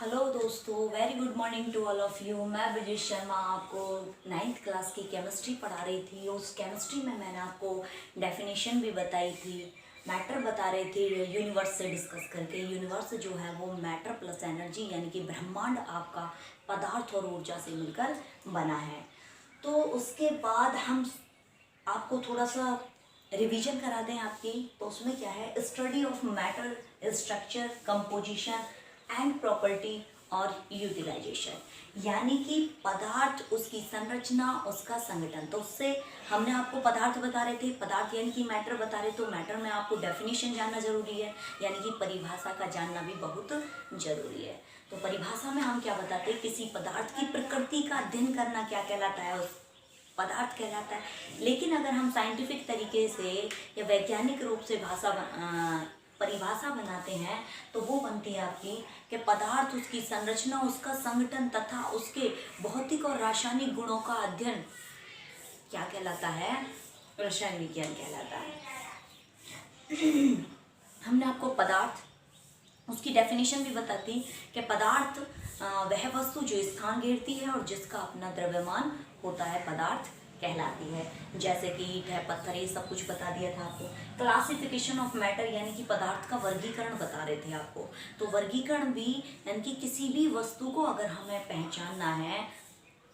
Hello दोस्तों, very good morning to all of you. मैं ब्रिजेश शर्मा आपको 9th क्लास की केमिस्ट्री पढ़ा रही थी। उस केमिस्ट्री में मैंने आपको डेफिनेशन भी बताई थी, मैटर बता रही थी यूनिवर्स से डिस्कस करके। यूनिवर्स जो है वो मैटर प्लस एनर्जी यानी कि ब्रह्मांड आपका पदार्थ और ऊर्जा से मिलकर बना है। तो उसके बाद हम आपको थोड़ा सा रिवीजन करा दें आपकी, तो उसमें क्या है, study of matter, structure, composition and property और यूटिलाइजेशन, यानी कि पदार्थ, उसकी संरचना, उसका संगठन। तो उससे हमने आपको पदार्थ बता रहे थे, पदार्थ यानी कि मैटर बता रहे, तो मैटर में आपको डेफिनेशन जानना जरूरी है, यानी कि परिभाषा का जानना भी बहुत जरूरी है। तो परिभाषा में हम क्या बताते हैं, किसी पदार्थ की प्रकृति का अध्ययन करना क्या कहलाता है, उस पदार्थ कहलाता है। लेकिन अगर हम साइंटिफिक तरीके से या वैज्ञानिक रूप से परिभाषा बनाते हैं तो वो बनती है आपकी कि पदार्थ, उसकी संरचना, उसका संगठन तथा उसके भौतिक और रासायनिक गुणों का अध्ययन क्या कहलाता है, रसायन विज्ञान कहलाता है। हमने आपको पदार्थ, उसकी डेफिनेशन भी बताती कि पदार्थ वह वस्तु जो स्थान घेरती है और जिसका अपना द्रव्यमान होता है, पदार्थ कहलाती है। जैसे कि ईंट है, पत्थर, ये सब कुछ बता दिया था आपको। क्लासिफिकेशन ऑफ मैटर यानी कि पदार्थ का वर्गीकरण बता रहे थे आपको। तो वर्गीकरण भी यानी कि किसी भी वस्तु को अगर हमें पहचानना है,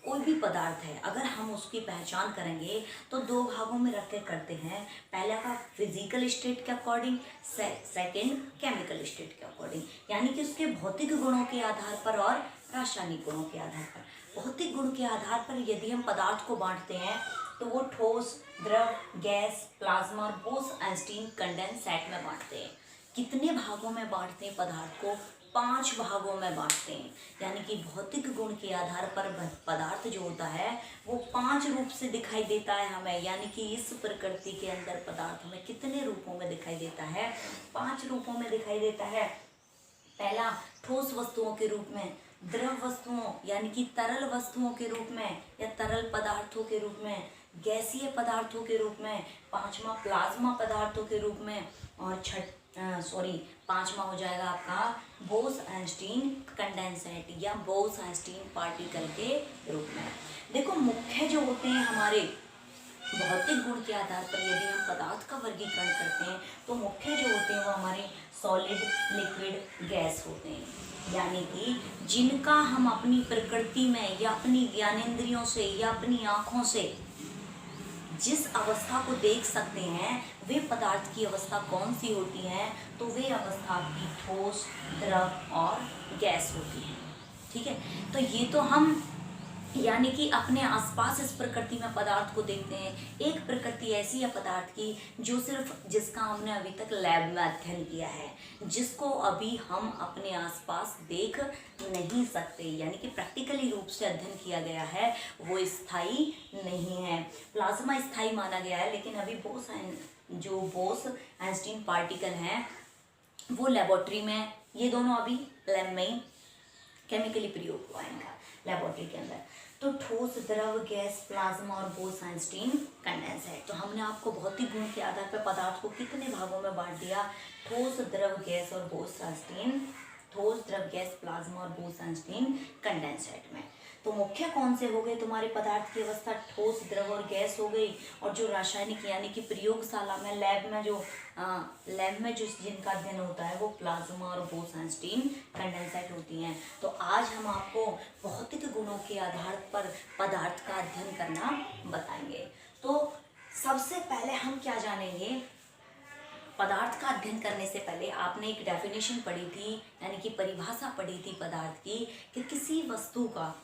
कोई भी पदार्थ है, अगर हम उसकी पहचान करेंगे तो दो भागों में रख के करते हैं। पहला का फिजिकल स्टेट के अकॉर्डिंग, सेकंड केमिकल स्टेट के अकॉर्डिंग, यानी कि उसके भौतिक गुणों के आधार पर और रासायनिक गुणों के आधार पर। भौतिक गुण के आधार पर यदि हम पदार्थ को बांटते हैं तो वो ठोस, द्रव, गैस, प्लाज्मा और बोस-आइंस्टीन कंडेंसेट में बांटते हैं। कितने भागों में बांटते हैं पदार्थ को? 5 भागों में बांटते हैं। यानी कि भौतिक गुण के आधार पर पदार्थ जो होता है वो 5 रूप से दिखाई देता है हमें। यानी कि इस प्रकृति के अंदर पदार्थ हमें कितने रूपों में दिखाई देता है? 5 रूपों में दिखाई देता है। पहला, ठोस वस्तुओं के रूप में, द्रव वस्तुओं यानी कि तरल वस्तुओं के रूप में या तरल पदार्थों के रूप में, गैसीय पदार्थों के रूप में, पांचवा प्लाज्मा पदार्थों के रूप में, और पांचवा हो जाएगा आपका बोस-आइंस्टीन कंडेंसेट या बोस-आइंस्टीन पार्टिकल के रूप में। देखो, मुख्य जो होते हैं हमारे भौतिक गुण के आधार पर यदि हम पदार्थ का वर्गीकरण करते हैं तो मुख्य जो होते हैं वो हमारे सॉलिड, लिक्विड, गैस होते हैं। यानी कि जिनका हम अपनी प्रकृति में या अपनी ज्ञानेंद्रियों से या अपनी आँखों से जिस अवस्था को देख सकते हैं, वे पदार्थ की अवस्था कौन सी होती है, तो वे अवस्था आपकी ठोस, द्रव और गैस होती है। ठीक है, तो ये तो हम यानी कि अपने आसपास इस प्रकृति में पदार्थ को देखते हैं। एक प्रकृति ऐसी है पदार्थ की जो सिर्फ, जिसका हमने अभी तक लैब में अध्ययन किया है, जिसको अभी हम अपने आसपास देख नहीं सकते, यानी कि प्रैक्टिकली रूप से अध्ययन किया गया है, वो स्थायी नहीं है। प्लाज्मा स्थायी माना गया है, लेकिन अभी बोस-आइंस्टीन पार्टिकल हैं वो लेबोरेटरी में, ये दोनों अभी लैब में ही केमिकली प्रयोग हुआ है इनका लेबोरेटरी के अंदर। तो ठोस, द्रव, गैस, प्लाज्मा और बोस-आइंस्टीन कंडेंसेट। तो हमने आपको भौतिक गुण के आधार पर पदार्थ को कितने भागों में बांट दिया? ठोस, द्रव, गैस और बोस-आइंस्टीन, ठोस, द्रव, गैस, प्लाज्मा और बोस-आइंस्टीन कंडेंसेट में। तो मुख्य कौन से हो गए तुम्हारे पदार्थ की अवस्था? ठोस, द्रव और गैस हो गई। और जो रासायनिक यानी कि प्रयोगशाला में, लैब में जो जिनका अध्ययन होता है वो प्लाज्मा और बोस-आइंस्टीन कंडेंसेट होती हैं। तो आज हम आपको भौतिक गुणों के आधार पर पदार्थ का अध्ययन करना बताएंगे। तो सबसे पहले हम क्या जानेंगे, पदार्थ का अध्ययन करने से पहले आपने एक डेफिनेशन पढ़ी थी, यानी कि परिभाषा पढ़ी थी पदार्थ की, कि किसी वस्तु का,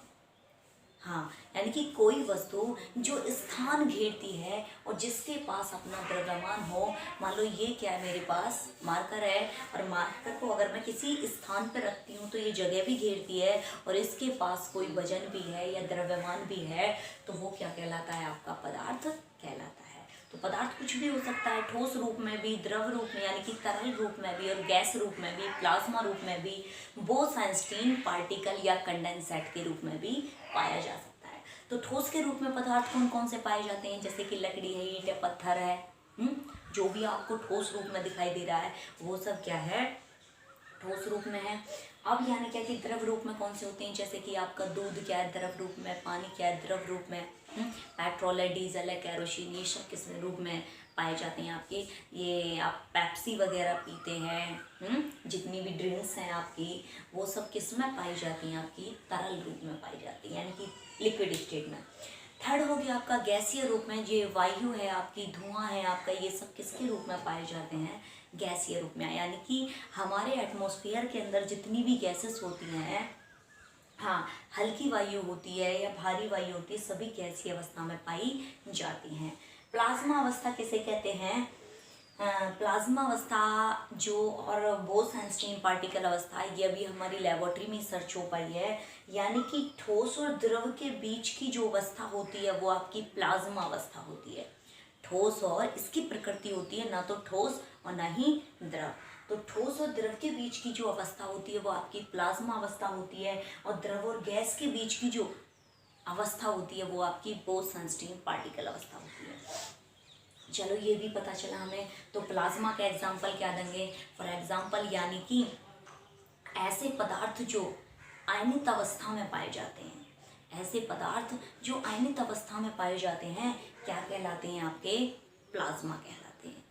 यानी कि कोई वस्तु जो स्थान घेरती है और जिसके पास अपना द्रव्यमान हो। मान लो ये क्या है, मेरे पास मार्कर है, और मार्कर को अगर मैं किसी स्थान पर रखती हूँ तो ये जगह भी घेरती है और इसके पास कोई वजन भी है या द्रव्यमान भी है, तो वो क्या कहलाता है? आपका पदार्थ कहलाता है। तो पदार्थ कुछ भी हो सकता है, ठोस रूप में भी, द्रव रूप में यानी कि तरल रूप में भी, और गैस रूप में भी, प्लाज्मा रूप में भी, बोस-आइंस्टीन पार्टिकल या कंडेंसेट के रूप में भी पाया जा सकता है। तो ठोस के रूप में पदार्थ कौन कौन से पाए जाते हैं? जैसे कि लकड़ी है, ईंट है, पत्थर है, जो भी आपको ठोस रूप में दिखाई दे रहा है वो सब क्या है? ठोस ठोस रूप में है। अब यानी क्या कि द्रव रूप में कौन से होते हैं, जैसे कि आपका दूध क्या है द्रव रूप में, पानी क्या है द्रव रूप में, पेट्रोल है, डीजल है, केरोसिन, ये सब किस रूप में पाए जाते हैं आपके। ये आप पेप्सी वगैरह पीते हैं, जितनी भी ड्रिंक्स हैं आपकी, वो सब किस में पाई जाती हैं, आपकी तरल रूप में पाई जाती है, यानी कि लिक्विड स्टेट में। थर्ड हो गया आपका गैसीय रूप में, ये वायु है आपकी, धुआं है आपका, ये सब किसके रूप में पाए जाते हैं, गैसीय रूप में। यानी कि हमारे एटमॉस्फेयर के अंदर जितनी भी गैसेस होती हैं, हाँ, हल्की वायु होती है या भारी वायु होती है, सभी गैसीय अवस्था में पाई जाती हैं। प्लाज्मा अवस्था किसे कहते हैं, प्लाज्मा अवस्था जो, और बोस-आइंस्टीन पार्टिकल अवस्था, ये अभी हमारी लेबोरेटरी में सर्च हो पाई है। यानी कि ठोस और द्रव के बीच की जो अवस्था होती है वो आपकी प्लाज्मा अवस्था होती है। ठोस और इसकी प्रकृति होती है ना तो ठोस और ना ही द्रव, तो ठोस और द्रव के बीच की जो अवस्था होती है वो आपकी प्लाज्मा अवस्था होती है, और द्रव और गैस के बीच की जो अवस्था होती है वो आपकी बोस-आइंस्टीन पार्टिकल अवस्था होती है। चलो ये भी पता चला हमें। तो प्लाज्मा का एग्जाम्पल क्या देंगे, फॉर एग्जाम्पल यानी कि ऐसे पदार्थ जो आयनित अवस्था में पाए जाते हैं, ऐसे पदार्थ जो आयनित अवस्था में पाए जाते हैं क्या कहलाते हैं, आपके प्लाज्मा कहलाते हैं।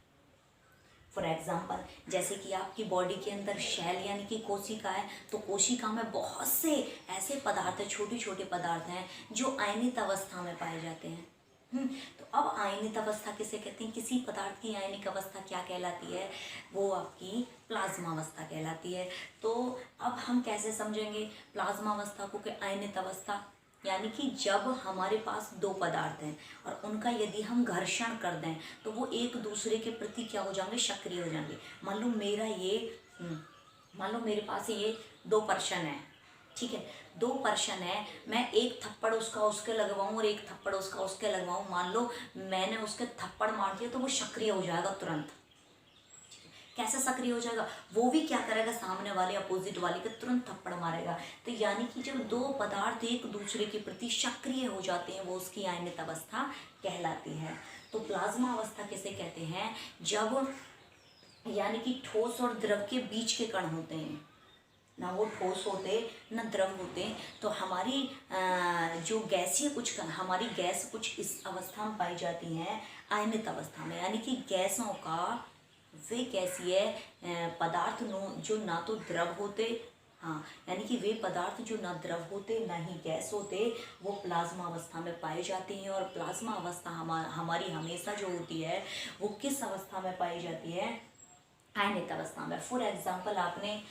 फॉर एग्जाम्पल जैसे कि आपकी बॉडी के अंदर शैल यानी कि कोशिका है, तो कोशिका में बहुत से ऐसे पदार्थ है, छोटे छोटे पदार्थ हैं जो आयनित अवस्था में पाए जाते हैं। तो अब आयनित अवस्था किसे कहते हैं, किसी पदार्थ की आयनिक अवस्था क्या कहलाती है, वो आपकी प्लाज्मा अवस्था कहलाती है। तो अब हम कैसे समझेंगे प्लाज्मा अवस्था को कि आयनित अवस्था, यानी कि जब हमारे पास दो पदार्थ हैं और उनका यदि हम घर्षण कर दें तो वो एक दूसरे के प्रति क्या हो जाएंगे, सक्रिय हो जाएंगे। मान लो मेरे पास ये 2 पर्सन है, ठीक है, 2 पर्सन है, मैं एक थप्पड़ उसका उसके लगवाऊं और एक थप्पड़ उसका उसके लगवाऊं, मान लो मैंने उसके थप्पड़ मार दिया तो वो सक्रिय हो जाएगा तुरंत। कैसे सक्रिय हो जाएगा, वो भी क्या करेगा, सामने वाले अपोजिट वाले के तुरंत थप्पड़ मारेगा। तो यानी कि जब 2 पदार्थ एक दूसरे के प्रति सक्रिय हो जाते हैं वो उसकी आयनित अवस्था कहलाती है। तो प्लाज्मा अवस्था किसे कहते हैं, जब यानी कि ठोस और द्रव के बीच के कण होते हैं, ना वो ठोस होते ना द्रव होते, तो हमारी जो गैसीय कुछ कण, हमारी गैस कुछ इस अवस्था में पाई जाती हैं आयनित अवस्था में। यानी कि गैसों का वे गैसीय पदार्थ जो ना तो द्रव होते, हाँ, यानी कि वे पदार्थ जो ना द्रव होते ना ही गैस होते, वो प्लाज्मा अवस्था में पाए जाते हैं। और प्लाज्मा अवस्था हमारी हमेशा जो होती है वो किस अवस्था में पाई जाती है, आयनित अवस्था में। फॉर एग्जाम्पल आपने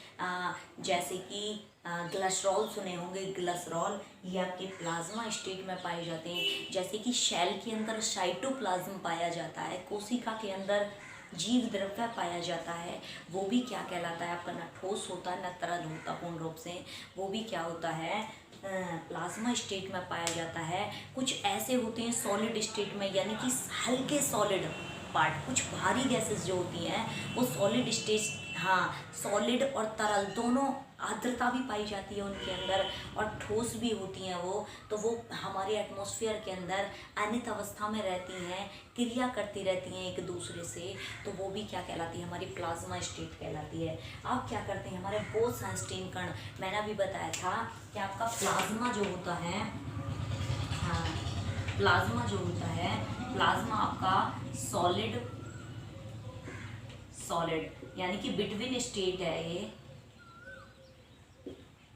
जैसे कि ग्लिसरॉल सुने होंगे, ग्लिसरॉल ये आपके प्लाज्मा स्टेट में पाए जाते हैं। जैसे कि सेल के अंदर साइटोप्लाज्म पाया जाता है, कोशिका के अंदर जीव द्रव्य पाया जाता है, वो भी क्या कहलाता है आपका, ना ठोस होता है ना तरल होता, पूर्ण रूप से वो भी क्या होता है, प्लाज्मा स्टेट में पाया जाता है। कुछ ऐसे होते हैं सॉलिड स्टेट में, यानी कि हल्के सॉलिड पार्ट, कुछ भारी गैसेस जो होती हैं वो सॉलिड स्टेट, हाँ, सॉलिड और तरल दोनों, आर्द्रता भी पाई जाती है उनके अंदर, और ठोस भी होती हैं वो। तो वो हमारे एटमॉस्फेयर के अंदर अनित अवस्था में रहती हैं, क्रिया करती रहती हैं एक दूसरे से, तो वो भी क्या कहलाती है, हमारी प्लाज्मा स्टेट कहलाती है। अब क्या करते हैं हमारे बोस-आइंस्टीन कण, मैंने अभी बताया था कि आपका प्लाज्मा जो होता है, हाँ, प्लाज्मा जो होता है, प्लाज्मा आपका सॉलिड यानी कि बिटवीन स्टेट है, ये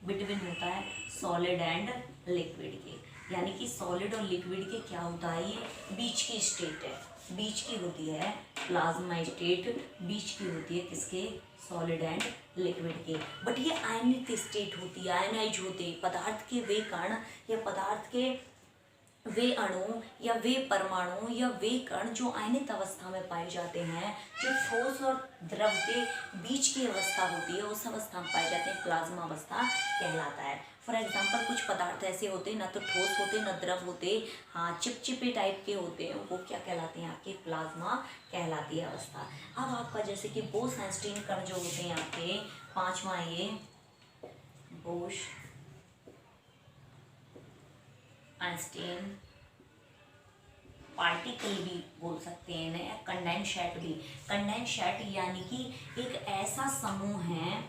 बिटवीन होता है सॉलिड एंड लिक्विड के, यानी कि सॉलिड और लिक्विड के क्या होता है, ये बीच की स्टेट है, बीच की होती है प्लाज्मा स्टेट, बीच की होती है किसके, सॉलिड एंड लिक्विड के। बट ये आयनित स्टेट होती है, आयनाइज होते पदार्थ के वे कण या पदार्थ के वे अणु या वे परमाणु या वे कण जो आयनित अवस्था में पाए जाते हैं, जो ठोस और द्रव के बीच की अवस्था होती है, उस अवस्था में पाए जाते हैं, प्लाज्मा अवस्था कहलाता है। फॉर एग्जाम्पल कुछ पदार्थ ऐसे होते हैं ना तो ठोस होते ना द्रव होते, हाँ, चिपचिपे टाइप के होते हैं, वो क्या कहलाते हैं, आपके प्लाज्मा कहलाती है अवस्था। अब आपका जैसे कि बोस-आइंस्टीन कण जो होते हैं आपके, 5वां ये बोस आइंस्टीन पार्टिकल भी बोल सकते हैं इन्हें, कंडेंसेट भी। कंडेंसेट यानी कि एक ऐसा समूह है,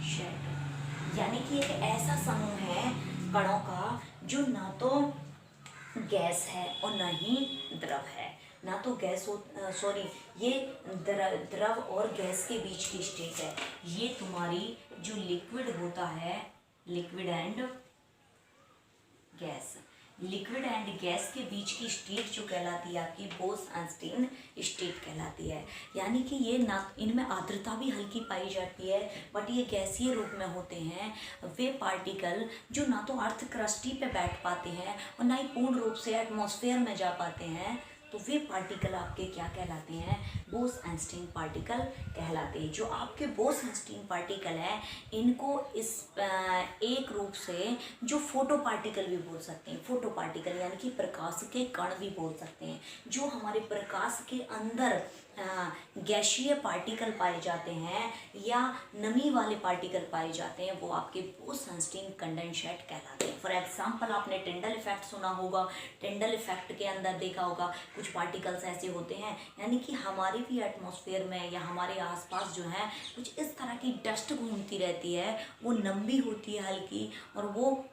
शेड, यानी कि एक ऐसा समूह है कणों का जो ना तो गैस है और ना ही द्रव है, ना तो गैस हो, सॉरी, ये द्रव और गैस के बीच की स्टेट है। ये तुम्हारी जो लिक्विड होता है, liquid and gas, liquid and gas के बीच की स्टेट जो कहलाती है आपकी बोस-आइंस्टीन स्टेट कहलाती है। यानी कि ये ना, इनमें आर्द्रता भी हल्की पाई जाती है, बट ये गैसीय रूप में होते हैं वे पार्टिकल जो ना तो अर्थ क्रस्टी पे बैठ पाते हैं और ना ही पूर्ण रूप से एटमॉस्फेयर में जा पाते हैं। तो वे पार्टिकल आपके क्या कहलाते हैं, बोस-आइंस्टीन पार्टिकल कहलाते हैं। जो आपके बोस-आइंस्टीन पार्टिकल है इनको इस एक रूप से जो फोटो पार्टिकल भी बोल सकते हैं, फोटो पार्टिकल यानी कि प्रकाश के कण भी बोल सकते हैं। जो हमारे प्रकाश के अंदर गैसीय पार्टिकल पाए जाते हैं या नमी वाले पार्टिकल पाए जाते हैं वो आपके बोस-आइंस्टीन कंडेंसेट कहलाते हैं। फॉर एग्जांपल आपने टिंडल इफेक्ट सुना होगा, टिंडल इफेक्ट के अंदर देखा होगा कुछ पार्टिकल्स ऐसे होते हैं, यानी कि हमारे भी एटमॉस्फेयर में या हमारे आसपास जो है कुछ इस तरह की डस्ट घूमती रहती है, वो लंबी होती है हल्की और वो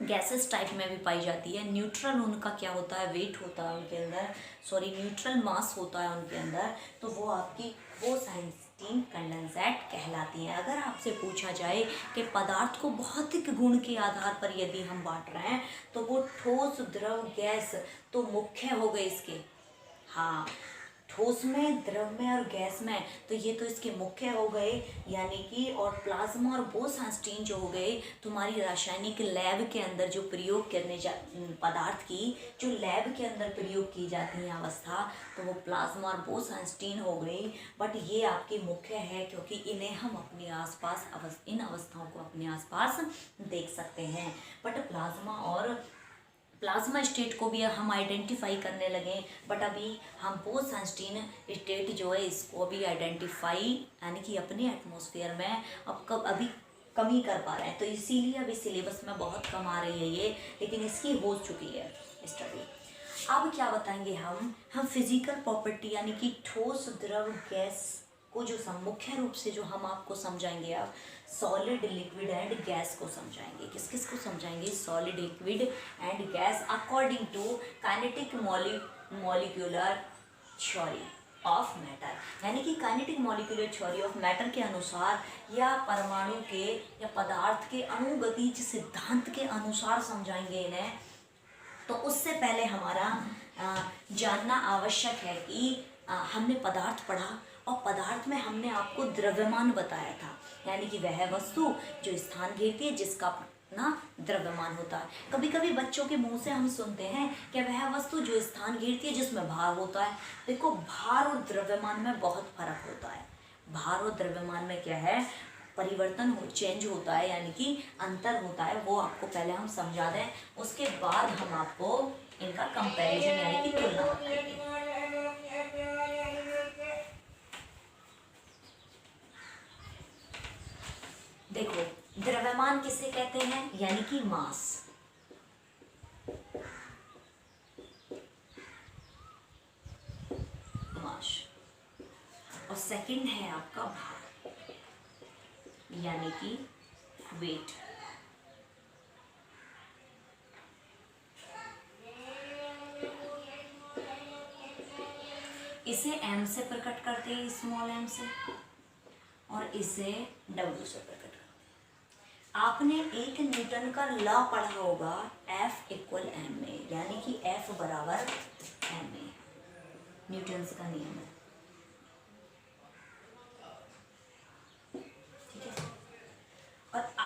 गैसेस टाइप में भी पाई जाती है। न्यूट्रल उनका क्या होता है, वेट होता है उनके अंदर, सॉरी न्यूट्रल मास होता है उनके अंदर, तो वो आपकी बोस-आइंस्टीन कंडेंसेट कहलाती हैं। अगर आपसे पूछा जाए कि पदार्थ को भौतिक गुण के आधार पर यदि हम बांट रहे हैं तो वो ठोस, द्रव, गैस तो मुख्य हो गए इसके, हाँ ठोस में, द्रव में और गैस में, तो ये तो इसके मुख्य हो गए। यानी कि और प्लाज्मा और बोस-आइंस्टीन जो हो गए तुम्हारी रासायनिक लैब के अंदर जो प्रयोग करने पदार्थ की जो लैब के अंदर प्रयोग की जाती है अवस्था, तो वो प्लाज्मा और बोस-आइंस्टीन हो गई। बट ये आपकी मुख्य है क्योंकि इन्हें हम अपने आसपास इन अवस्थाओं को अपने आसपास देख सकते हैं। बट प्लाज्मा स्टेट को भी हम आइडेंटिफाई करने लगे, बट अभी हम बोस-आइंस्टीन स्टेट जो है इसको भी आइडेंटिफाई यानी कि अपने एटमॉस्फेयर में अभी कमी कर पा रहे हैं, तो इसीलिए अभी सिलेबस में बहुत कम आ रही है ये, लेकिन इसकी हो चुकी है स्टडी। अब क्या बताएंगे हम फिजिकल प्रॉपर्टी यानी कि ठोस, द्रव, गैस को जो मुख्य रूप से जो हम आपको समझाएंगे, आप सॉलिड, लिक्विड एंड गैस को समझाएंगे। किस किस को समझाएंगे, solid, liquid and gas according to kinetic molecular theory of matter, यानी कि kinetic molecular theory of matter के अनुसार या परमाणु के या पदार्थ के अणुगतिज सिद्धांत के अनुसार समझाएंगे इन्हें। तो उससे पहले हमारा जानना आवश्यक है कि हमने पदार्थ पढ़ा और पदार्थ में हमने आपको द्रव्यमान बताया था, यानी कि वह वस्तु जो स्थान घेरती है जिसका ना द्रव्यमान होता है। कभी कभी बच्चों के मुंह से हम सुनते हैं कि वह वस्तु जो स्थान घेरती है जिसमें भार होता है। देखो भार और द्रव्यमान में बहुत फर्क होता है। भार और द्रव्यमान में क्या है, परिवर्तन चेंज होता है, यानी कि अंतर होता है। वो आपको पहले हम समझा दें, उसके बाद हम आपको इनका कंपैरिजन यानी कि तुलना बताएंगे। देखो द्रव्यमान किसे कहते हैं, यानी कि मास। और सेकंड है आपका भार, यानी कि वेट। इसे m से प्रकट करते हैं, स्मॉल m से, और इसे w से प्रकट करते हैं। आपने 1 न्यूटन का लॉ पढ़ा होगा, F = ma, यानी कि F = ma, न्यूटन का नियम है।